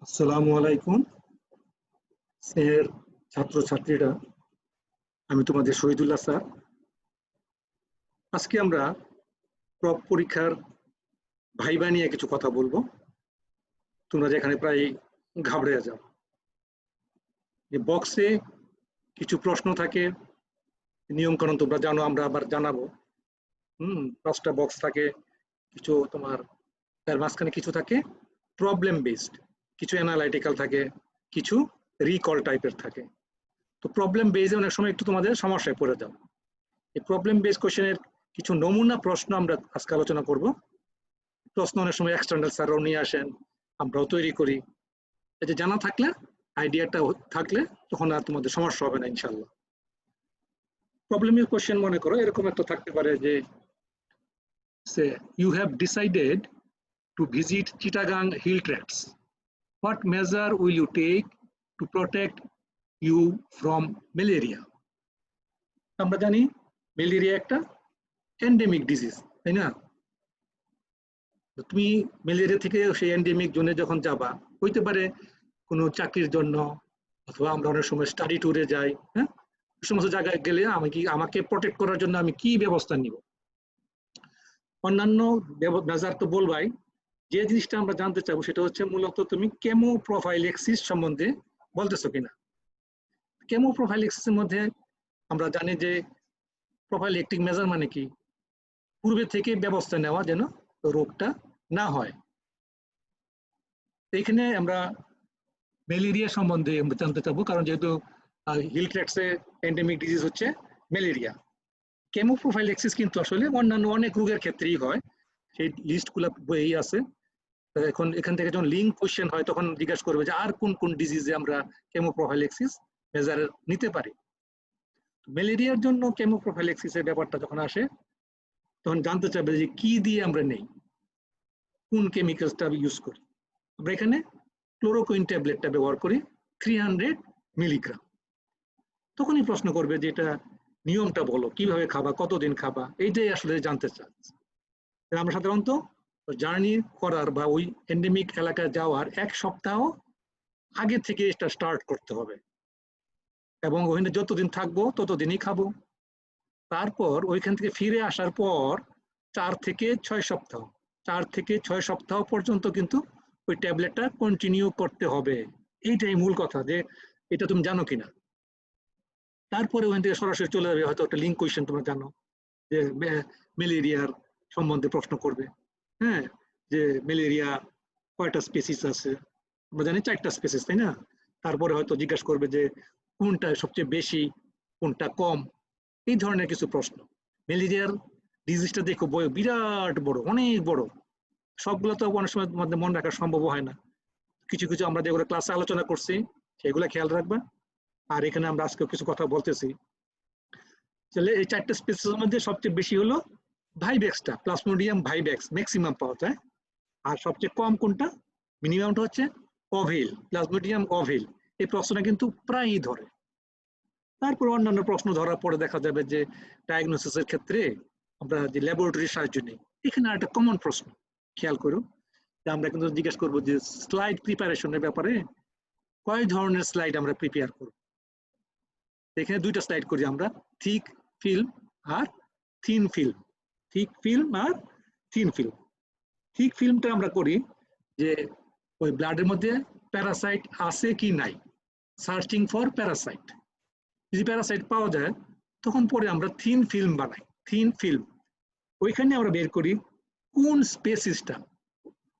আসসালামু আলাইকুম স্নেহের ছাত্রছাত্রীরা, আমি তোমাদের শহীদুল্লাহ স্যার। আজকে আমরা পরীক্ষার ভাইবা নিয়ে কিছু কথা বলবো। তোমরা যেখানে প্রায় ঘাবড়ে যাও, যে বক্সে কিছু প্রশ্ন থাকে, নিয়ম কানুন তোমরা জানো, আমরা আবার জানাবো। 5টা বক্স থাকে, কিছু তোমার তার মাঝখানে কিছু থাকে প্রবলেম বেসড, কিছু অ্যানালাইটিক্যাল থাকে, কিছু রিকল টাইপের থাকে। তো প্রবলেম বেসে অনেক সময় একটু তোমাদের সমস্যায় পড়ে যাও। এই প্রবলেম বেস কোশ্চেনের কিছু নমুনা প্রশ্ন আমরা আজকে আলোচনা করব। প্রশ্ন অনেক সময় এক্সটার্নাল স্যারও নিয়ে আসেন, আমরাও তৈরি করি। এটা জানা থাকলে, আইডিয়াটা থাকলে তখন আর তোমাদের সমস্যা হবে না ইনশাল্লাহ। প্রবলেমের কোশ্চেন মনে করো এরকম একটা থাকতে পারে যে, সে you have decided to visit Chittagong Hill Tracts, what measure will you take to protect you from malaria. আমরা জানি ম্যালেরিয়া একটা এন্ডেমিক ডিজিজ, তাই না? তুমি ম্যালেরিয়া থেকে সেই এন্ডেমিক জোনে যখন যাবা, হইতে পারে কোনো চাকরির জন্য, অথবা আমরা অনেক সময় স্টাডি ট্যুরে যাই। হ্যাঁ, এই সমস্ত জায়গায় গেলে আমাকে প্রোটেক্ট করার জন্য আমি কি ব্যবস্থা নিব। অন্যান্য মেজার তো বলবাই, যে জিনিসটা আমরা জানতে চাবো সেটা হচ্ছে মূলত তুমি কেমো প্রোফাইলেক্সিস সম্বন্ধে বলতেছো কিনা। কেমো প্রোফাইলেক্সিসের মধ্যে আমরা জানি যে প্রোফাইলেক্টিক মেজার মানে কি, পূর্বে থেকে ব্যবস্থা নেওয়া যেন রোগটা না হয়। এখানে আমরা ম্যালেরিয়া সম্বন্ধে জানতে চাবো, কারণ যেহেতু হিল ট্র্যাক্টসে এন্ডেমিক ডিজিজ হচ্ছে ম্যালেরিয়া। কেমো প্রোফাইলেক্সিস কিন্তু আসলে অন্যান্য অনেক রোগের ক্ষেত্রেই হয়, সেই লিস্টগুলো বই আছে। এখন এখান থেকে যখন লিঙ্ক কোশ্চেন হয় তখন জিজ্ঞাসা করবে যে আর কোন কোন ডিজিজে আমরা কেমো প্রোফাইলেক্সিস মেজার নিতে পারি। ম্যালেরিয়ার জন্য কেমো প্রোফাইলেক্সিসের ব্যাপারটা যখন আসে, তখন জানতে চাইবে যে কি দিয়ে আমরা নেই, কোন কেমিক্যালসটা ইউজ করি। আমরা এখানে ক্লোরোকুইন ট্যাবলেটটা ব্যবহার করি 300 মিলিগ্রাম। তখনই প্রশ্ন করবে যে এটা নিয়মটা বলো, কিভাবে খাবা, কতদিন খাবা, এইটাই আসলে জানতে চাচ্ছি। আমরা সাধারণত জার্নি করার বা ওই এন্ডেমিক এলাকায় যাওয়ার 1 সপ্তাহ আগে থেকে এটা স্টার্ট করতে হবে, এবং ওখানে যতদিন থাকবো ততদিনই খাবো। তারপর ওইখান থেকে ফিরে আসার পর 4 থেকে 6 সপ্তাহ, 4 থেকে 6 সপ্তাহ পর্যন্ত কিন্তু ওই ট্যাবলেটটা কন্টিনিউ করতে হবে। এইটাই মূল কথা, যে এটা তুমি জানো কিনা। তারপরে ওখান থেকে সরাসরি চলে যাবে, হয়তো একটা লিঙ্ক কোয়েশ্চেন তোমরা জানো যে ম্যালেরিয়ার সম্বন্ধে প্রশ্ন করবে। হ্যাঁ, যে ম্যালেরিয়া কয়টা স্পেসিস আছে, আমরা জানি 4টা স্পেসিস, তাই না? তারপরে হয়তো জিজ্ঞাসা করবে যে কোনটা সবচেয়ে বেশি, কোনটা কম, এই ধরনের কিছু প্রশ্ন। ম্যালেরিয়ার ডিজিজটা দেখো বিরাট বড়, অনেক বড়, সবগুলো তো অনেক সময় মধ্যে মনে রাখা সম্ভব হয় না। কিছু কিছু আমরা যেগুলো ক্লাসে আলোচনা করছি সেগুলো খেয়াল রাখবা। আর এখানে আমরা আজকে কিছু কথা বলতেছি। তাহলে এই 4টা স্পেসিসের মধ্যে সবচেয়ে বেশি হলো ভাইভ্যাক্সটা, প্লাজমোডিয়াম ভাইভ্যাক্স ম্যাক্সিমাম পাওয়া যায়। আর সবচেয়ে কম কোনটা, মিনিমামটা হচ্ছে অভেল, প্লাজমোডিয়াম অভেল। এই প্রশ্নটা কিন্তু প্রায়ই ধরে। তারপর অন্যান্য প্রশ্ন ধরার পরে দেখা যাবে যে ডায়াগনোসিসের ক্ষেত্রে আমরা যে ল্যাবরেটরির সাহায্য নিই। এখানে একটা কমন প্রশ্ন খেয়াল করুন, যে আমরা কিন্তু জিজ্ঞেস করবো যে স্লাইড প্রিপারেশনের ব্যাপারে কয় ধরনের স্লাইড আমরা প্রিপেয়ার করব। এখানে 2টা স্লাইড করি আমরা, থিক ফিল্ম আর থিন ফিল্ম। থিক ফিল্ম আর থিন ফিল্ম। থিক ফিল্মটা আমরা করি যে ওই ব্লাডের মধ্যে প্যারাসাইট আছে কি নাই, সার্চিং ফর প্যারাসাইট। যদি প্যারাসাইট পাওয়া যায় তখন পরে আমরা থিন ফিল্ম বানাই। থিন ফিল্ম ওইখানে আমরা বের করি কোন স্পেসিসটা,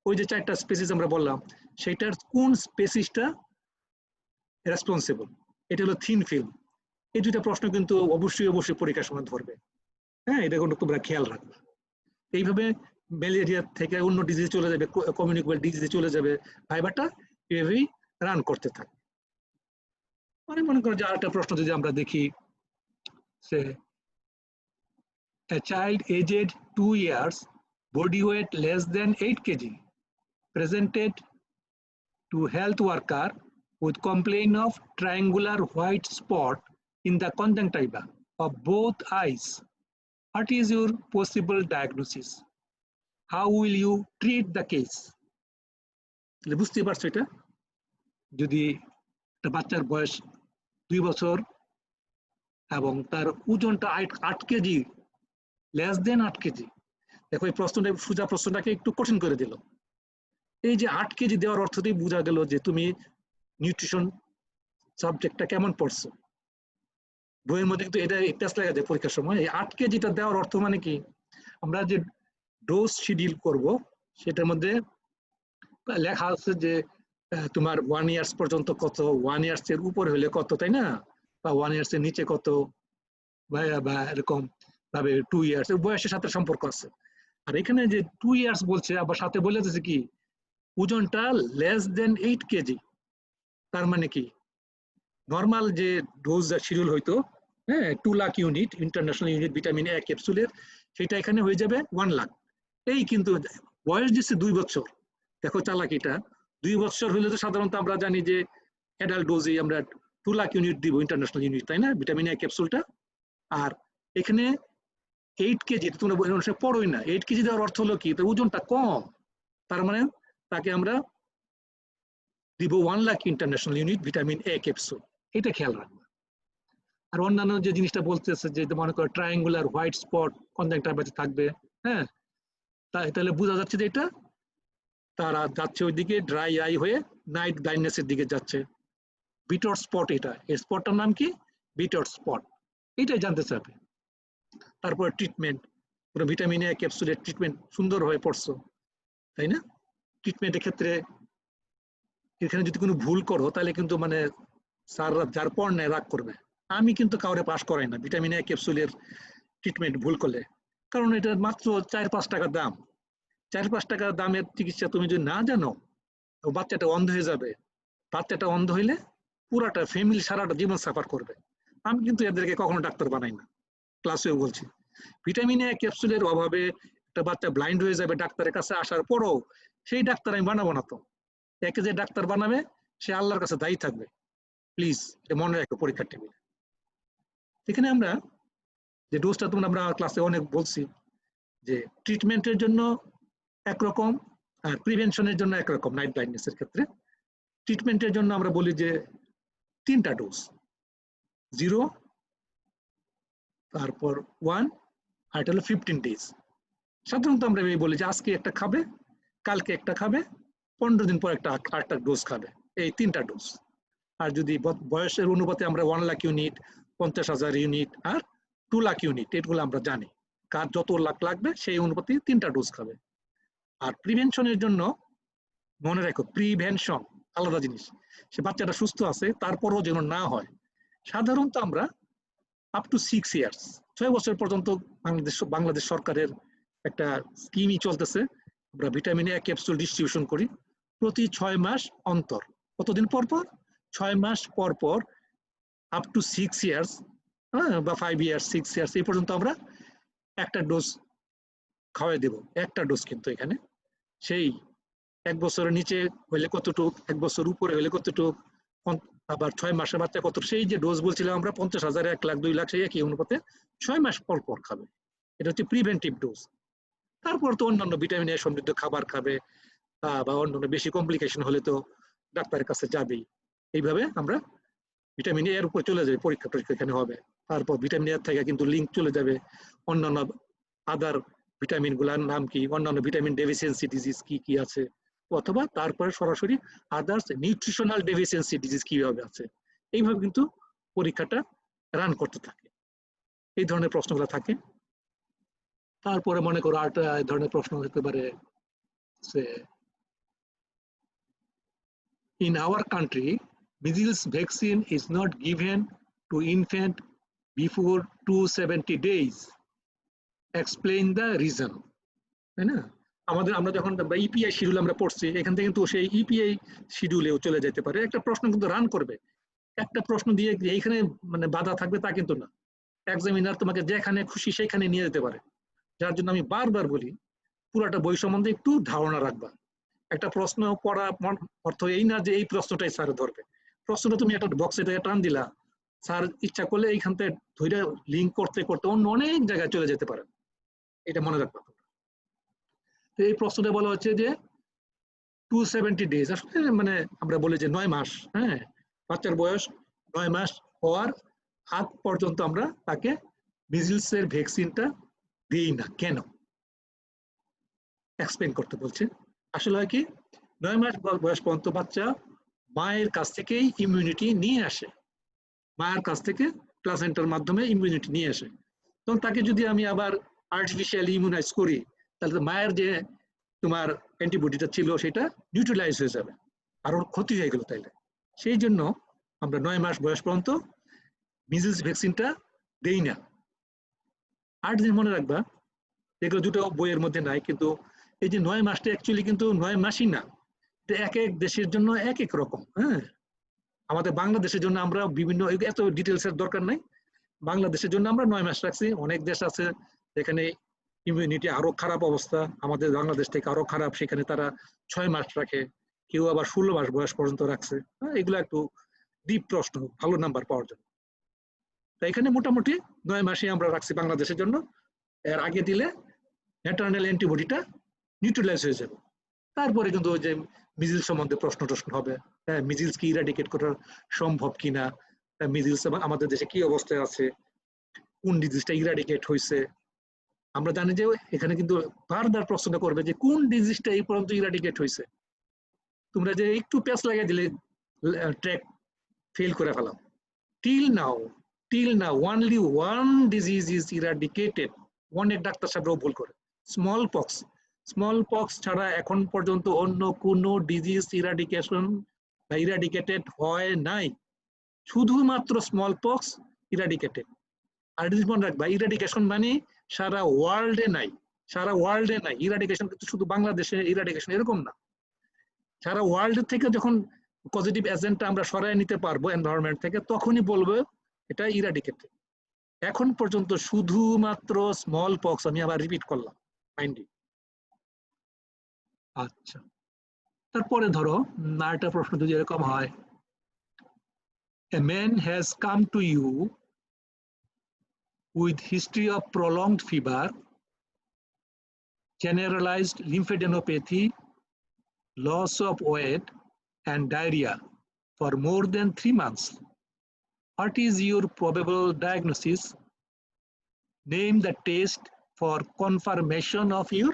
ওই যে 4টা স্পেসিস আমরা বললাম সেটার কোন স্পেসিসটা রেসপন্সিবল, এটা হলো থিন ফিল্ম। এই 2টা প্রশ্ন কিন্তু অবশ্যই অবশ্যই পরীক্ষার সময় ধরবে। হ্যাঁ, এটা কিন্তু তোমরা খেয়াল রাখবে। এইভাবে ম্যালেরিয়া থেকে অন্য ডিজিজে চলে যাবে, কমিউনিকেবল ডিজিজে চলে যাবে, ভাইবাটা এভাবেই রান করতে থাকে। মানে মনে করো যে আরেকটা প্রশ্ন যদি আমরা দেখি, সে a child aged 2 years, body weight less than 8 kg, presented to health worker with complaint of triangular white spot in the conjunctiva of both eyes. What is your possible diagnosis? How will you treat the case? বুঝতে পারছো এটা? যদি একটা বাচ্চার বয়স 2 বছর এবং তার ওজনটা 8 কেজি, লেস দেন 8 কেজি, দেখো এই প্রশ্নটা সোজা প্রশ্নটাকে একটু কঠিন করে দিল। এই যে 8 কেজি দেওয়ার অর্থতেই বোঝা গেল যে তুমি নিউট্রিশন সাবজেক্টটা কেমন পড়ছো। বইয়ের মধ্যে কিন্তু এটা টেস্ট লেখা যায় পরীক্ষার সময়, এই 8 কেজিটা দেওয়ার অর্থ মানে কি, আমরা যে ডোজ শিডিউল করব সেটার মধ্যে লেখা আছে যে তোমার 1 ইয়ার্স পর্যন্ত কত, 1 ইয়ার্স এর উপরে হলে কত, তাই না, বা 1 ইয়ার্স এর নিচে কত, বা এরকম ভাবে 2 ইয়ার্স বয়সের সাথে সম্পর্ক আছে। আর এখানে যে 2 ইয়ার্স বলছে আবার সাথে বলে দিয়েছে কি ওজনটা লেস দেন 8 কেজি, তার মানে কি নর্মাল যে ডোজ শিডিউল হইতো, হ্যাঁ 2 lakh unit international unit vitamin A ক্যাপসুলের, সেটা এখানে হয়ে যাবে 1 লাখ। এই কিন্তু বয়স দিচ্ছে 2 বছর, দেখো চালাকিটা, 2 বছর হলে তো সাধারণত আমরা জানি যে অ্যাডাল্ট ডোজে আমরা 2 লাখ ইউনিট দিব ইন্টারন্যাশনাল ইউনিট, তাই না, ভিটামিন এ ক্যাপসুলটা। আর এখানে 8 কেজি তোমরা পড়োই না, 8 কেজি দেওয়ার অর্থ হলো কি, তার ওজনটা কম, তার মানে তাকে আমরা দিব 1 lakh international unit vitamin A capsule, এটা খেয়াল রাখবে। আর অন্যান্য যে জিনিসটা বলতেছে যে মনে করো ট্রায়াঙ্গুলার হোয়াইট স্পট কনজাংক্টিভাইটিস থাকবে, হ্যাঁ তাহলে বোঝা যাচ্ছে যে এটা তারা যাচ্ছে ওইদিকে ড্রাই আই হয়ে নাইট ব্লাইন্ডনেসের দিকে যাচ্ছে। বিটর স্পট, এটা এর স্পটটার নাম কি, বিটর স্পট, এটাই জানতে চাবে। তারপরে ট্রিটমেন্ট, পুরো ভিটামিন এ ক্যাপসুলের ট্রিটমেন্ট সুন্দরভাবে পড়ছো, তাই না। ট্রিটমেন্টের ক্ষেত্রে এখানে যদি কোনো ভুল করো তাহলে কিন্তু মানে স্যাররা যার পর নেয় রাগ করবে। আমি কিন্তু কাউরে পাস করাই না ভিটামিন এ ক্যাপসুলের ট্রিটমেন্ট ভুল করলে, কারণ এটা মাত্র 4-5 টাকা দাম। 4-5 টাকা দামের চিকিৎসা তুমি যদি না জানো, বাচ্চাটা অন্ধ হয়ে যাবে। বাচ্চাটা অন্ধ হইলে পুরাটা ফ্যামিলি সারাটা জীবন সাফার করবে। আমি কিন্তু এদেরকে কখনো ডাক্তার বানাই না, ক্লাসেও বলছি ভিটামিন এ ক্যাপসুলের অভাবে একটা বাচ্চা ব্লাইন্ড হয়ে যাবে ডাক্তারের কাছে আসার পরও, সেই ডাক্তার আমি বানাবো না। তো একে যে ডাক্তার বানাবে সে আল্লাহর কাছে দায়ী থাকবে, প্লিজ এটা মনে রাখো পরীক্ষার টেবিলে। এখানে আমরা যে ডোজটা তোমরা আমরা ক্লাসে অনেক বলছি যে ট্রিটমেন্টের জন্য একরকম আর প্রিভেনশনের জন্য একরকম। নাইট ব্লাইন্ডনেসের ক্ষেত্রে ট্রিটমেন্টের জন্য আমরা বলি যে 3টা ডোজ, 0, তারপর 1, আর এটা হলো 15 ডেজ। সাধারণত আমরা বলি যে আজকে একটা খাবে, কালকে একটা খাবে, 15 দিন পর আরেকটা ডোজ খাবে, এই 3টা ডোজ। আর যদি বয়সের অনুপাতে আমরা 1 লাখ ইউনিট, 50,000 ইউনিট আর 2 লাখ ইউনিট, এগুলো আমরা জানি কার যত লাখ লাগবে সেই অনুপাতে 3টা ডোজ খাবে। আর প্রিভেনশনের জন্য মনে রাখো প্রিভেনশন আলাদা জিনিস, সে বাচ্চাটা সুস্থ আছে তারপরও যেন না হয়। সাধারণত আমরা আপ টু 6 ইয়ার্স, 6 বছর পর্যন্ত বাংলাদেশ সরকারের একটা স্কিমই চলতেছে, আমরা ভিটামিন এ ক্যাপসুল ডিস্ট্রিবিউশন করি প্রতি 6 মাস অন্তর। কতদিন পর পর, 6 মাস পর পর, আপ টু 6 ইয়ার্স, হ্যাঁ বা 5 ইয়ার্স 6 ইয়ার্স এই পর্যন্ত আমরা একটা ডোজ খাওয়াই দেব। একটা ডোজ কিন্তু এখানে সেই 1 বছরের নিচে হইলে কতটুক, 1 বছর উপরে হইলে কতটুক, আবার 6 মাসের বাচ্চা কত, সেই যে ডোজ বলছিলাম আমরা 50,000, 1 লাখ, 2 লাখ, সেই একই অনুপাতে 6 মাস পর পর খাবে। এটা হচ্ছে প্রিভেন্টিভ ডোজ। তারপর তো অন্যান্য ভিটামিন এ সমৃদ্ধ খাবার খাবে, বা অন্যান্য বেশি কমপ্লিকেশন হলে তো ডাক্তারের কাছে যাবেই। এইভাবে আমরা ভিটামিন এর উপর চলে যাবে, পরীক্ষা টরীক্ষা এখানে হবে। তারপর ভিটামিন এর থেকে কিন্তু লিঙ্ক চলে যাবে অন্যান্য আদার ভিটামিন গুলার নাম কি, অন্যান্য ভিটামিন ডেফিসিয়েন্সি ডিজিজ কি কি আছে, অথবা তারপরে সরাসরি আদার্স নিউট্রিশনাল ডেফিসিয়েন্সি ডিজিজ কিভাবে আছে। এইভাবে কিন্তু পরীক্ষাটা রান করতে থাকে, এই ধরনের প্রশ্নগুলো থাকে। তারপরে মনে করো আরেকটা ধরনের প্রশ্ন হতে পারে, in our country measles vaccine is not given to infant before 270 days, explain the reason, তাই না। আমরা যখন ইপিআই শিডিউল আমরা পড়ছি, এখান থেকে কিন্তু সেই ইপিআই শিডিউলেও চলে যেতে পারে। একটা প্রশ্ন কিন্তু রান করবে, একটা প্রশ্ন দিয়ে এইখানে মানে বাধা থাকবে তা কিন্তু না, এক্সামিনার তোমাকে যেখানে খুশি সেখানে নিয়ে যেতে পারে। যার জন্য আমি বারবার বলি পুরাটা বই সম্বন্ধে একটু ধারণা রাখবা। একটা প্রশ্ন পড়া অর্থ এই না যে এই প্রশ্নটাই স্যার ধরবে। প্রশ্নটা তুমি একটা বক্সে টান দিলা, স্যার ইচ্ছা করলে এইখান থেকে ধরে লিঙ্ক করতে করতে অন্য অনেক জায়গায় চলে যেতে পারে, এটা মনে রাখবা। এই প্রশ্নটা বলা হচ্ছে যে 270 days, আসলে মানে আমরা বলি যে 9 মাস, হ্যাঁ, বাচ্চার বয়স 9 মাস হওয়ার আগ পর্যন্ত আমরা তাকে মিজলসের ভ্যাকসিনটা দিই না। কেন? এক্সপ্লেন করতে বলছে। আসলে হয় কি, 9 মাস বয়স পর্যন্ত বাচ্চা মায়ের কাছ থেকেই ইমিউনিটি নিয়ে আসে, মায়ের কাছ থেকে প্লাসেন্টার মাধ্যমে ইমিউনিটি নিয়ে আসে। তখন তাকে যদি আমি আবার আর্টিফিশিয়ালি ইমিউনাইজ করি, তাহলে মায়ের যে তোমার অ্যান্টিবডিটা ছিল সেটা নিউট্রালাইজ হয়ে যাবে, আর ওর ক্ষতি হয়ে গেল তাইলে। সেই জন্য আমরা 9 মাস বয়স পর্যন্ত মিজলস ভ্যাকসিনটা দেই না। আর জিনিস মনে রাখবা, এগুলো দুটো বইয়ের মধ্যে নাই, কিন্তু এই যে 9 মাসটা অ্যাকচুয়ালি কিন্তু 9 মাসই না, এটা এক এক দেশের জন্য এক এক রকম। হ্যাঁ, আমাদের বাংলাদেশের জন্য আমরা বিভিন্ন, এত ডিটেলসের দরকার নাই, বাংলাদেশের জন্য আমরা 9 মাস রাখছি। অনেক দেশ আছে যেখানে ইমিউনিটি আরো খারাপ অবস্থা, আমাদের বাংলাদেশ থেকে আরো খারাপ, সেখানে তারা 6 মাস রাখে, কেউ আবার 16 মাস বয়স পর্যন্ত রাখছে। এগুলো একটু ডিপ প্রশ্ন, ভালো নাম্বার পাওয়ার জন্য। তাই এখানে মোটামুটি 9 মাসে আমরা রাখছি বাংলাদেশের জন্য। এর আগে দিলে ম্যাটারনাল অ্যান্টিবডিটা নিউট্রালাইজ হয়ে যাবে। তারপরে কিন্তু ওই যে মিজিলস সম্বন্ধে প্রশ্ন হবে, হ্যাঁ, মিজিলস কি ইরাডিকেট করা সম্ভব কিনা, মিজিলস আমাদের দেশে কি অবস্থায় আছে, কোন ডিজিজটা ইরাডিকেট হয়েছে। আমরা জানি যে এখানে কিন্তু বারবার প্রশ্ন করবে যে কোন ডিজিজটা এই পর্যন্ত ইরাডিকেট হয়েছে। তোমরা যে একটু প্যাচ লাগিয়ে দিলে ট্র্যাক ফেল করে ফেলাও। till now only one disease is eradicated, অনেক ডাক্তার সাহেবরাও ভুল করে, স্মল পক্স ছাড়া এখন পর্যন্ত অন্য কোনো ডিজিজ ইরাডিকেশন বা ইরাডিকেটেড হয় নাই, শুধুমাত্র স্মল পক্স ইরাডিকেটেড। আর মনে রাখবা, ইরাডিকেশন মানে সারা ওয়ার্ল্ডে নাই, সারা ওয়ার্ল্ডে নাই ইরাডিকেশন, কিন্তু শুধু বাংলাদেশে ইরাডিকেশন এরকম না। সারা ওয়ার্ল্ড থেকে যখন পজিটিভ এজেন্টটা আমরা সরাই নিতে পারবো এনভায়রনমেন্ট থেকে, তখনই বলবো এটা ইরাডিকেটেড। এখন পর্যন্ত শুধুমাত্র স্মল পক্স, আমি আবার রিপিট করলাম মাইন্ডে। আচ্ছা, তারপরে ধরো আরেকটা প্রশ্ন যদি এরকম হয়, a man has come to you with history of prolonged fever, generalized lymphadenopathy, loss of weight and diarrhea for more than 3 months. What is your probable diagnosis? Name the test for confirmation of your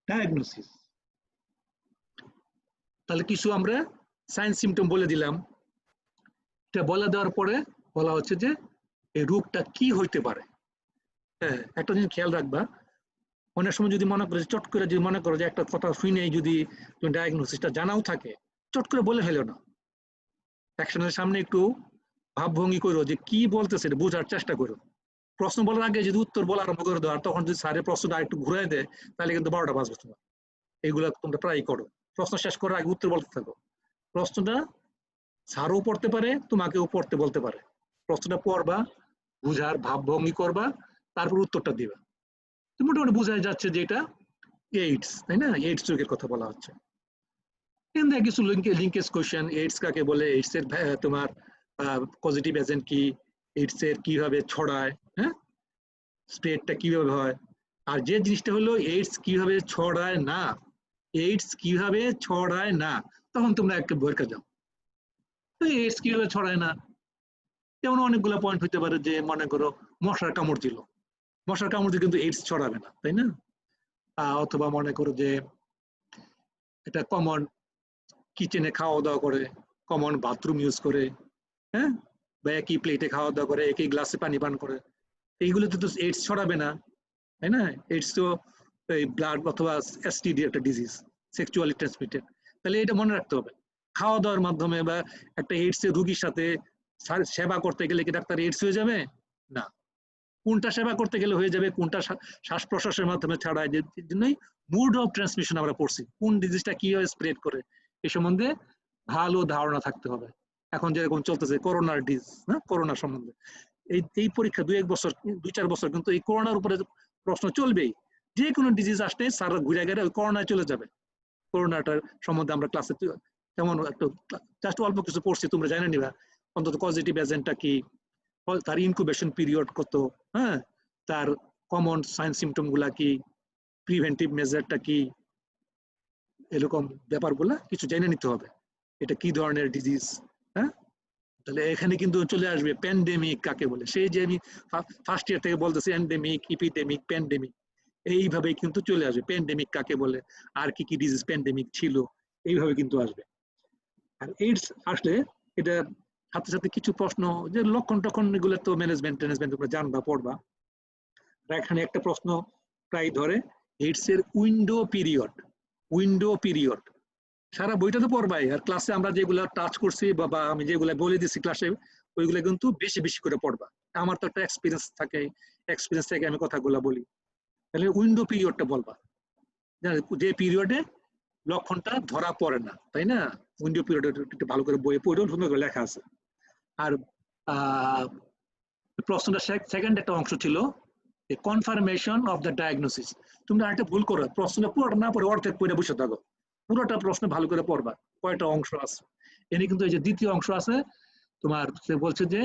diagnosis. তাহলে কিছু আমরা sign symptom বলে দিলাম। এটা বলে দেওয়ার পরে বলা হচ্ছে যে এই রোগটা কি হইতে পারে। হ্যাঁ, একটা জিনিস খেয়াল রাখবা, অনেক সময় যদি মনে করে, চট করে যদি মনে করো যে একটা কথা শুনেই যদি তুমি ডায়াগনোসিসটা জানাও থাকে, চট করে বলে ফেলো না। একজনের সামনে একটু ভাবভঙ্গি করো যে কি বলতেছে বোঝার চেষ্টা করো। প্রশ্ন বলার আগে যদি উত্তর বলা আরম্ভ করে দেওয়ার, তখন যদি স্যারের প্রশ্নটা একটু ঘুরাই দেয়, তাহলে কিন্তু 12টা বাজবে তোমার। এইগুলো তোমরা প্রায় করো, প্রশ্ন শেষ করার আগে উত্তর বলতে থাকো। প্রশ্নটা স্যারও পড়তে পারে, তোমাকেও পড়তে বলতে পারে। প্রশ্নটা পড়বা, বুঝার ভাবভঙ্গি করবা, তারপর উত্তরটা দিবা। মোটামুটি বোঝা যাচ্ছে যে এটা এইডস, তাই না? এইডস রোগের কথা বলা হচ্ছে। কিছু লিঙ্কেজ কোশ্চেন, এইডস কাকে বলে, এইডস এর তোমার পজিটিভ এজেন্ট কি, এইডস এর কিভাবে ছড়ায়, হ্যাঁ, স্প্রেডটা কিভাবে হয়, আর যে জিনিসটা হলো এইডস কিভাবে ছড়ায় না, এইডস কিভাবে ছড়ায় না, তখন তোমরা একটা বইকা যাও। এইডস কিভাবে ছড়ায় না, যেমন অনেকগুলো পয়েন্ট হইতে পারে, যে মনে করো মশার কামড় দিল, মশার কামড় দিয়ে কিন্তু এইডস ছড়াবে না, তাই না? অথবা মনে করো যে এটা কমন কিচেনে খাওয়া দাওয়া করে, কমন বাথরুম ইউজ করে, হ্যাঁ, বা একই প্লেটে খাওয়া দাওয়া করে, একই গ্লাসে পানি পান করে, এইগুলোতে তো এইডস ছড়াবে না, তাই না? এইডস তো এই ব্লাড অথবা এসটিডি একটা ডিজিজ, সেক্সুয়ালি ট্রান্সমিটেড। তাহলে এটা মনে রাখতে হবে। খাওয়া দাওয়ার মাধ্যমে বা একটা এইডস এর রোগীর সাথে সেবা করতে গেলে কি ডাক্তার এইডস হয়ে যাবে? না। কোনটা সেবা করতে গেলে হয়ে যাবে, কোনটা শ্বাস প্রশ্বাসের মাধ্যমে ছাড়ায়, যে জন্যই মোড অফ ট্রান্সমিশন আমরা পড়ছি, কোন ডিজিজটা কিভাবে স্প্রেড করে, এই সম্বন্ধে ভালো ধারণা থাকতে হবে। এখন যেরকম চলতেছে করোনার ডিজিজ, হ্যাঁ, করোনা সম্বন্ধে এই পরীক্ষা 2-1 বছর 2-4 বছর কিন্তু এই করোনার উপরে প্রশ্ন চলবেই। যে কোনো ডিজিজ আসলে স্যার ঘুরে গেলে ওই করোনায় চলে যাবে। করোনাটার সম্বন্ধে আমরা ক্লাসে তেমন একটু জাস্ট অল্প কিছু পড়ছি, তোমরা জানে নিবা অন্তত পজিটিভ এজেন্টটা কি, তার ইনকুবেশন পিরিয়ড কত, হ্যাঁ, তার কমন সাইন সিমটম গুলা কি, প্রিভেন্টিভ মেজারটা কি, এরকম ব্যাপারগুলা কিছু জেনে নিতে হবে, এটা কি ধরনের ডিজিজ। হ্যাঁ, তাহলে এখানে কিন্তু চলে আসবে প্যান্ডেমিক কাকে বলে, সেই যে আমি ফার্স্ট ইয়ার থেকে বলতেছি এন্ডেমিক, ইপিডেমিক, প্যান্ডেমিক, এইভাবে কিন্তু চলে আসবে প্যান্ডেমিক কাকে বলে, আর কি কি ডিজিজ প্যান্ডেমিক ছিল, এইভাবে কিন্তু আসবে। আর এইডস আসলে এটা সাথে সাথে কিছু প্রশ্ন, যে লক্ষণ টক্ষণ এগুলো তো ম্যানেজমেন্ট তোমরা জানবা পড়বা। এখানে একটা প্রশ্ন প্রায় ধরে, এইডস এর উইন্ডো পিরিয়ড সারা বইটা তো পড়বাই, আর ক্লাসে আমরা যেগুলো টাচ করছি বা আমি যেগুলো বলে দিচ্ছি ক্লাসে, ওইগুলো কিন্তু বেশি বেশি করে পড়বা। আমার তো একটা এক্সপিরিয়েন্স থাকে, এক্সপিরিয়েন্স থেকে আমি কথাগুলো বলি। তাহলে উইন্ডো পিরিয়ডটা বলবা, যে পিরিয়ডে লক্ষণটা ধরা পড়ে না, তাই না? উইন্ডো পিরিয়ড একটু ভালো করে বইয়ে পড়েও সুন্দর করে লেখা আছে। আর প্রশ্নটা সেকেন্ড একটা অংশ ছিল কনফার্মেশন অফ দ্য ডায়াগনোসিস। তুমি আরেকটা ভুল করো, প্রশ্নটা পুরোটা না পড়ে অর্ধেক পড়ে বসে থাকো, পুরোটা প্রশ্ন ভালো করে পড়বা, কয়টা অংশ আছে এনে। কিন্তু এই যে দ্বিতীয় অংশ আছে তোমার, সে বলছে যে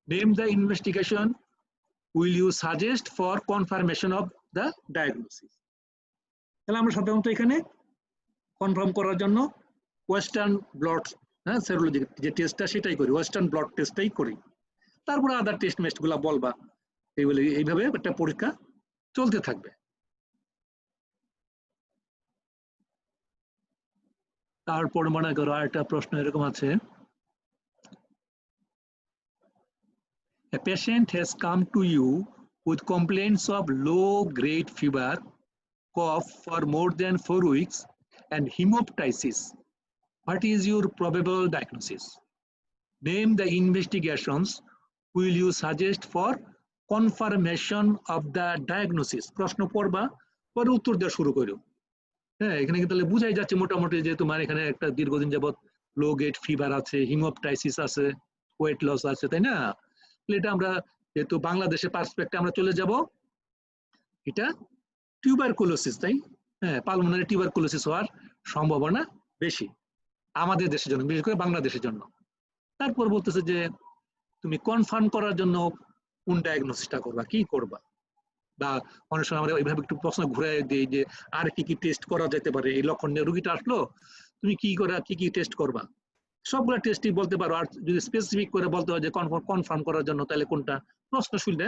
name the investigation will you suggest for confirmation of the diagnosis. তাহলে আমরা সাধারণত এখানে কনফার্ম করার জন্য ওয়েস্টার্ন ব্লড, হ্যাঁ, সেরোলজি যে টেস্টটা সেটাই করি, ওয়েস্টার্ন ব্লড টেস্টটাই করি। তারপরে আদার টেস্ট মেস্ট গুলা বলবা, এইভাবে একটা পরীক্ষা চলতে থাকবে। তারপর মনে করো আরেকটা প্রশ্ন এরকম আছে, a patient has come to you with complaints of low grade fever, cough for more than 4 weeks and hemoptysis. What is your probable diagnosis? Name the investigations will you suggest for confirmation of the diagnosis. প্রশ্ন পড়বা, পরে উত্তর দেওয়া শুরু করো। হ্যাঁ, এখানে তাহলে বুঝাই যাচ্ছে মোটামুটি যে তোমার এখানে একটা দীর্ঘদিন যাবত লো গ্রেড ফিভার আছে, হিমোপটাইসিস আছে, ওয়েট লস আছে, তাই না? এটা আমরা যেহেতু বাংলাদেশের পার্সপেক্টে আমরা চলে যাব, এটা টিউবারকুলোসিস, তাই হ্যাঁ, পালমোনারি টিউবারকুলোসিস হওয়ার সম্ভাবনা বেশি আমাদের দেশের জন্য, বিশেষ করে বাংলাদেশের জন্য। তারপর বলতেছে যে তুমি কনফার্ম করার জন্য কোন ডায়াগনোসিসটা করবা, কি করবা, বা অনেক সময় আমরা এইভাবে একটু প্রশ্ন ঘুরে দিই যে আর কি কি টেস্ট করা যেতে পারে, এই লক্ষণ নিয়ে রুগীটা আসলো, তুমি কি করে কি কি টেস্ট করবা, সবগুলো টেস্টই বলতে পারো। আর যদি স্পেসিফিক করে বলতে হয় যে কনফার্ম করার জন্য, তাহলে কোনটা প্রশ্ন শুনলে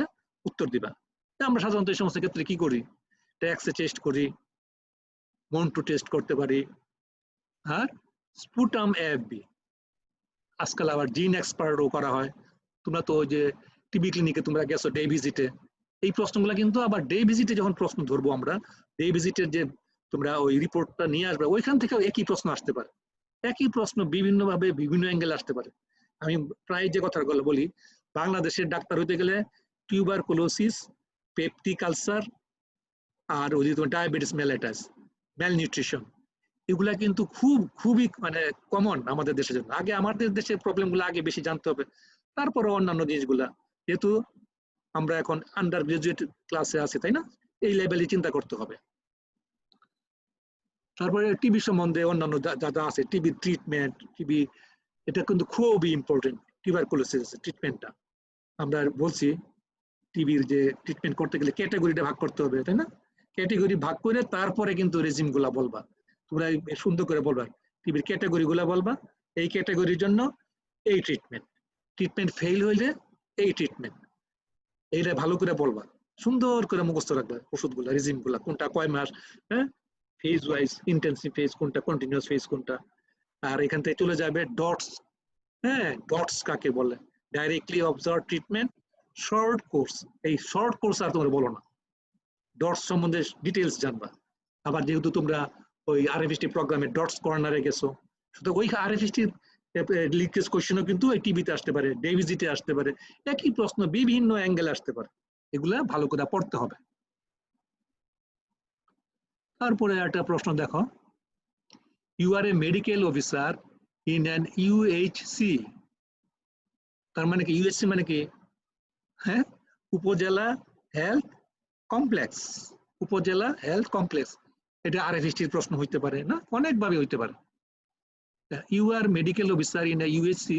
উত্তর দিবা। আমরা সাধারণত এই সমস্ত ক্ষেত্রে কি করি, ট্যাক্সে টেস্ট করি, মন্টু টেস্ট করতে পারি, আর স্পুটাম এএফবি, আজকাল আবার জিন এক্সপার্টও করা হয়। তোমরা তো ওই যে টিবি ক্লিনিকে তোমরা গেছো ডে ভিজিটে, এই প্রশ্নগুলো কিন্তু আবার ডে ভিজিটে যখন প্রশ্ন ধরবো আমরা, ডে ভিজিটের যে তোমরা ওই রিপোর্টটা নিয়ে আসবে, ওইখান থেকেও একই প্রশ্ন আসতে পারে, একই প্রশ্ন বিভিন্নভাবে বিভিন্ন অ্যাঙ্গেল আসতে পারে। আমি প্রায় যে কথাগুলো বলি, বাংলাদেশের ডাক্তার হইতে গেলে টিউবারকুলোসিস, পেপটিক আলসার, আর ওই যে ডায়াবেটিস মেলাইটাস, ম্যালনিউট্রিশন, এগুলা কিন্তু খুবই মানে কমন আমাদের দেশের জন্য। আগে আমাদের দেশের প্রবলেমগুলো আগে বেশি জানতে হবে, তারপরে অন্যান্য জিনিসগুলা, যেহেতু আমরা এখন আন্ডার গ্রাজুয়েট ক্লাসে আছি, তাই না, এই লেভেলে চিন্তা করতে হবে। তারপরে টিবি সম্বন্ধে অন্যান্য যা যা আছে, টিবি ট্রিটমেন্ট, টিবি এটা কিন্তু খুবই ইম্পর্টেন্ট, টিউবারকুলোসিস ট্রিটমেন্টটা। আমরা বলছি টিবির যে ট্রিটমেন্ট করতে গেলে ক্যাটাগরিটা ভাগ করতে হবে, তাই না? ক্যাটাগরি ভাগ করে তারপরে কিন্তু রেজিম গুলা বলবা, তোমরা সুন্দর করে বলবা, টিবির ক্যাটাগরি গুলা বলবা, এই ক্যাটাগরির জন্য এই ট্রিটমেন্ট, ট্রিটমেন্ট ফেল হইলে এই ট্রিটমেন্ট, এইটা ভালো করে বলবা, সুন্দর করে মুখস্থ রাখবা ওষুধগুলা, রেজিম গুলা কোনটা কয় মাস, হ্যাঁ, ফেজ ওয়াইজ, ইন্টেন্সিভ ফেজ কোনটা, কন্টিনিউয়াস ফেজ কোনটা। আর এখান থেকে চলে যাবে ডটস, হ্যাঁ, ডটস কাকে বলে, directly observe treatment, short course, এই শর্ট কোর্স আর তোমরা বলো না, ডটস সম্বন্ধে ডিটেলস জানবা। আবার যেহেতু তোমরা ওই আরএফএসটি প্রোগ্রামে ডটস কর্নারে গেছো, সুতরাং ওই আরএফএসটি লিকেজ কোশ্চেনও কিন্তু এই টিভিতে আসতে পারে, ডেভিজিটে আসতে পারে, একই প্রশ্ন বিভিন্ন অ্যাঙ্গেলে আসতে পারে, এগুলা ভালো করে পড়তে হবে। তারপরে একটা প্রশ্ন দেখো, you are a medical officer in an UHC, তার মানে কি ইউএইচসি মানে কি, হ্যাঁ, Upazila health complex, Upazila health complex, এটা আরএফএসটির প্রশ্ন হইতে পারে না, অনেকভাবে হইতে পারে। You are medical officer in a UHC.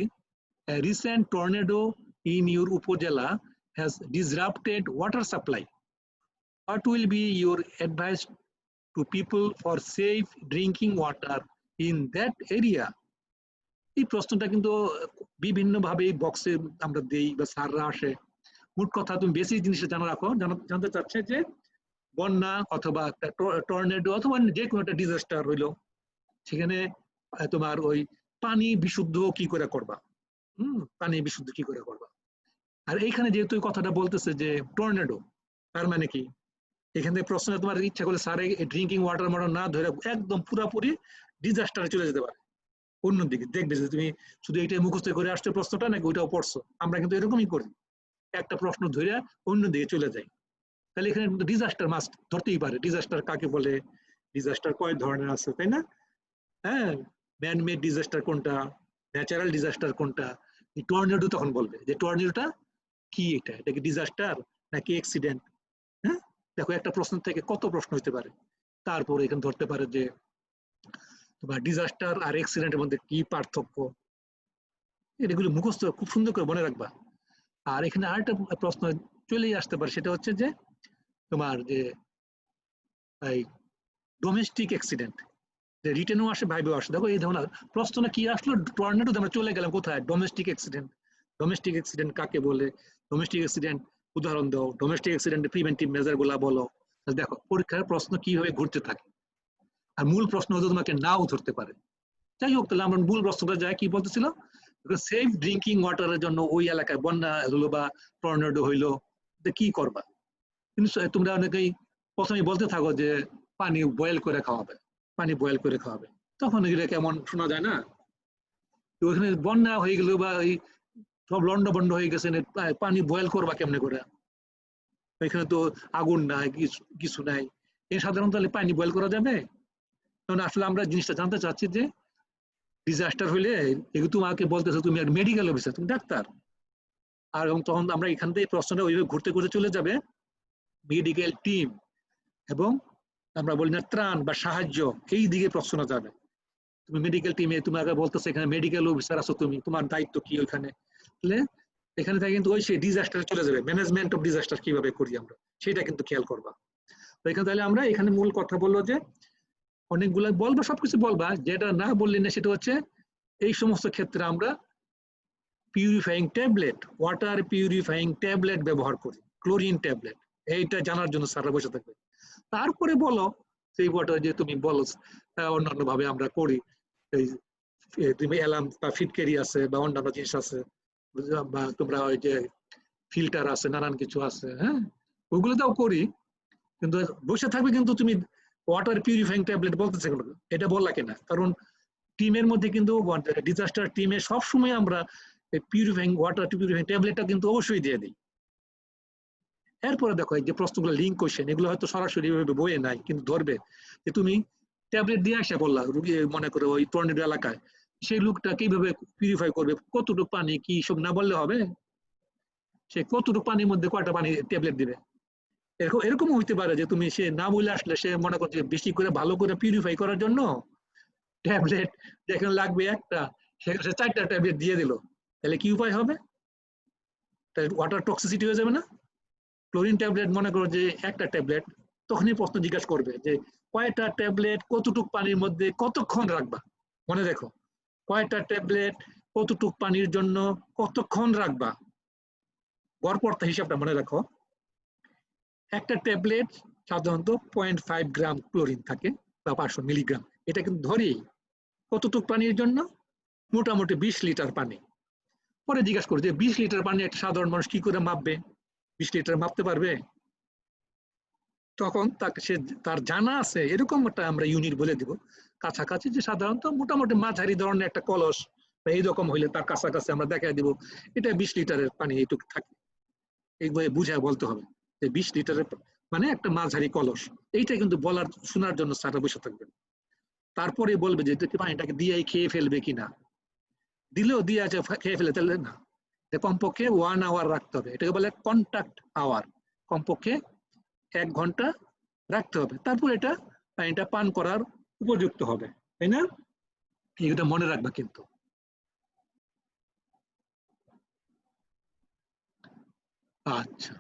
A recent tornado in your Upojela has disrupted water supply. What will be your advice to people for safe drinking water in that area? এই প্রশ্নটা কিন্তু বিভিন্ন ভাবে বক্সে আমরা দেই বা স্যাররা আসে। মোট কথা তুমি বেসিক জিনিসটা জানা রাখো, জানতে চাচ্ছে যে বন্যা অথবা একটা টর্নেডো অথবা যে কোনো একটা ডিজাস্টার হইলো, সেখানে তোমার ওই পানি বিশুদ্ধ কি করে করবা, পানি বিশুদ্ধ কি করে করবা। আর এইখানে যেহেতু কথাটা বলতেছে যে টর্নেডো, তার মানে কি এখানে প্রশ্নে তোমার ইচ্ছা করলে স্যার ড্রিঙ্কিং ওয়াটার মডার না ধরে একদম পুরাপুরি ডিজাস্টারে চলে যেতে পারে। অন্যদিকে দেখবে যে তুমি শুধু এইটাই মুখস্থ করে আসছো প্রশ্নটা নাকি ওইটাও পড়ছো, আমরা কিন্তু এরকমই করি, একটা প্রশ্ন ধরে অন্যদিকে চলে যাই। তাহলে এখানে ডিজাস্টার মাস্ট ধরতেই পারে। ডিজাস্টার কাকে বলে, ডিজাস্টার কয় ধরনের আছে, তাই না? হ্যাঁ, ম্যান মেড ডিজাস্টার কোনটা, ন্যাচারাল ডিজাস্টার কোনটা। এই টর্নেডো তখন বলবে যে টর্নেডোটা কি, এটা কি ডিজাস্টার নাকি অ্যাক্সিডেন্ট। হ্যাঁ, দেখো একটা প্রশ্ন থেকে কত প্রশ্ন হতে পারে। তারপরে এখানে ধরতে পারে যে তোমার ডিজাস্টার আর অ্যাক্সিডেন্টের মধ্যে কি পার্থক্য, এগুলো মুখস্থ খুব সুন্দর করে মনে রাখবা। আর এখানে আরেকটা প্রশ্ন চলেই আসতে পারে, সেটা হচ্ছে যে তোমার যে এই ডোমেস্টিক অ্যাক্সিডেন্ট, যে রিটেনও আসে ভাইবেও আসে। দেখো এই ধরনের প্রশ্নটা কি আসলো, টর্নেডোতে আমরা চলে গেলাম কোথায়, ডোমেস্টিক অ্যাক্সিডেন্ট। ডোমেস্টিক অ্যাক্সিডেন্ট কাকে বলে, ডোমেস্টিক অ্যাক্সিডেন্ট উদাহরণ দাও, ডোমেস্টিক অ্যাক্সিডেন্টের প্রিভেন্টিভ মেজার গুলা বলো। দেখো পরীক্ষার প্রশ্ন কিভাবে ঘুরতে থাকে, আর মূল প্রশ্ন হয়তো তোমাকে নাও ধরতে পারে। যাই হোক, তাহলে আমরা মূল প্রশ্নটা যায় কি বলতেছিল, সেফ ড্রিঙ্কিং ওয়াটারের জন্য ওই এলাকায় বন্যা হলো বা টর্নেডো হইলো, কি করবা। কিন্তু তোমরা অনেকেই প্রথমেই বলতে থাকো যে পানি বয়েল করে খাওয়াবে, পানি বয়েল করে খাওয়াবে। তখন এগুলো কেমন শোনা যায় না, ওইখানে বন্যা হয়ে গেল বা এই সব লন্ড বন্ড হয়ে গেছে, পানি বয়েল করবা কেমনে করে, এখানে তো আগুন নাই, কিছু নাই, এই সাধারণত পানি বয়েল করা যাবে? কারণ আসলে আমরা জিনিসটা জানতে চাচ্ছি যে ডিজাস্টার হইলে এগুলো তোমাকে বলতেছো তুমি আর মেডিকেল অফিসার, তুমি ডাক্তার। আর তখন আমরা এখান থেকে প্রশ্নটা ওইভাবে ঘুরতে ঘুরতে চলে যাবে মেডিকেল টিম, এবং আমরা বলি না ত্রাণ বা সাহায্য, এই দিকে প্রশ্ন যাবে। তুমি মেডিকেল টিমে তোমাকে বলতেছে এখানে মেডিকেল অফিসার আছো তুমি, তোমার দায়িত্ব কি ওইখানে, তাহলে এখানে থেকে কিন্তু ওই সেই ডিজাস্টারে চলে যাবে, ম্যানেজমেন্ট অফ ডিজাস্টার কিভাবে করি আমরা, সেটা কিন্তু খেয়াল করবা। তো এখানে তাহলে আমরা এখানে মূল কথা বললো যে অনেকগুলো বলবা, সবকিছু বলবা, যেটা না বললি না সেটা হচ্ছে এই সমস্ত ক্ষেত্রে আমরা purifying tablet, water purifying tablet ব্যবহার করি, ক্লোরিন ট্যাবলেট, এইটা জানার জন্য স্যাররা বসে থাকবে। তারপরে বলো সেই ওয়াটার যে তুমি বলো অন্যান্য ভাবে আমরা করি, এই তুমি অ্যালার্ম বা ফিটকারি আছে বা অন্যান্য জিনিস আছে, বা তোমরা ওই যে ফিল্টার আছে, নানান কিছু আছে, হ্যাঁ ওগুলো তাও করি। কিন্তু বসে থাকবে কিন্তু তুমি ওয়াটার পিউরিফাইং ট্যাবলেট বলতেছে, এটা বললা কিনা, কারণ টিমের মধ্যে কিন্তু ডিজাস্টার টিমে সবসময় আমরা পিউরিফাইং ওয়াটার পিউরিফাইং ট্যাবলেটটা কিন্তু অবশ্যই দিয়ে দিই। এরপরে দেখো এই যে প্রশ্নগুলো লিঙ্ক কোশ্চেন, এগুলো হয়তো সরাসরি বইয়ে নাই, কিন্তু ধরবে যে তুমি ট্যাবলেট দিয়ে আসা বললা রুগী, মনে করো ওই টর্নেডো এলাকায়, সেই লোকটা কিভাবে পিউরিফাই করবে, কতটুকু পানি কি সব না বললে হবে, সে কতটুকু পানির মধ্যে কয়টা পানি ট্যাবলেট দিবে। এরকম হইতে পারে যে তুমি সে না বলে আসলে সে মনে করছে বেশি করে ভালো করে পিউরিফাই করার জন্য ট্যাবলেট যেখানে লাগবে একটা, সেখানে 4টা ট্যাবলেট দিয়ে দিল, তাহলে কি উপায় হবে, তাই ওয়াটার টক্সিসিটি হয়ে যাবে না। ক্লোরিন ট্যাবলেট মনে করো যে একটা ট্যাবলেট, তখনই প্রশ্ন জিজ্ঞাসা করবে যে কয়টা ট্যাবলেট কতটুক পানির মধ্যে কতক্ষণ রাখবা। মনে দেখো, কয়টা ট্যাবলেট কতটুক পানির জন্য কতক্ষণ রাখবা, গড়পড়তা হিসাবটা মনে রাখো। একটা ট্যাবলেট সাধারণত 0.5 গ্রাম ক্লোরিন থাকে বা 500 মিলিগ্রাম, এটা কিন্তু ধরি কতটুক পানির জন্য, মোটামুটি 20 লিটার পানি। পরে জিজ্ঞাসা করো যে 20 লিটার পানি একটা সাধারণ মানুষ কি করে মাপবে, 20 লিটার মাপতে পারবে? তখন তাকে সে তার জানা আছে এরকম একটা আমরা ইউনিট বলে দিব কাছাকাছি, যে সাধারণত মোটামুটি মাঝারি ধরনের একটা কলস বা এইরকম হইলে তার কাছাকাছি আমরা দেখাই দিব এটা 20 লিটারের পানি এইটুকু থাকে। এইভাবে বুঝায় বলতে হবে যে 20 লিটারের মানে একটা মাঝারি কলস, এইটা কিন্তু বলার শোনার জন্য স্যাররা বসে থাকবেন। তারপরে বলবে যে পানিটাকে দিয়েই খেয়ে ফেলবে কিনা, দিলেও দিয়ে আছে খেয়ে ফেলে, তাহলে না, কমপক্ষে 1 আওয়ার রাখতে হবে, এটাকে বলে কন্টাক্ট আওয়ার, কমপক্ষে 1 ঘন্টা রাখতে হবে, তারপর এটা পানিটা পান করার উপযুক্ত হবে, তাই না? এটা মনে রাখবা কিন্তু। আচ্ছা।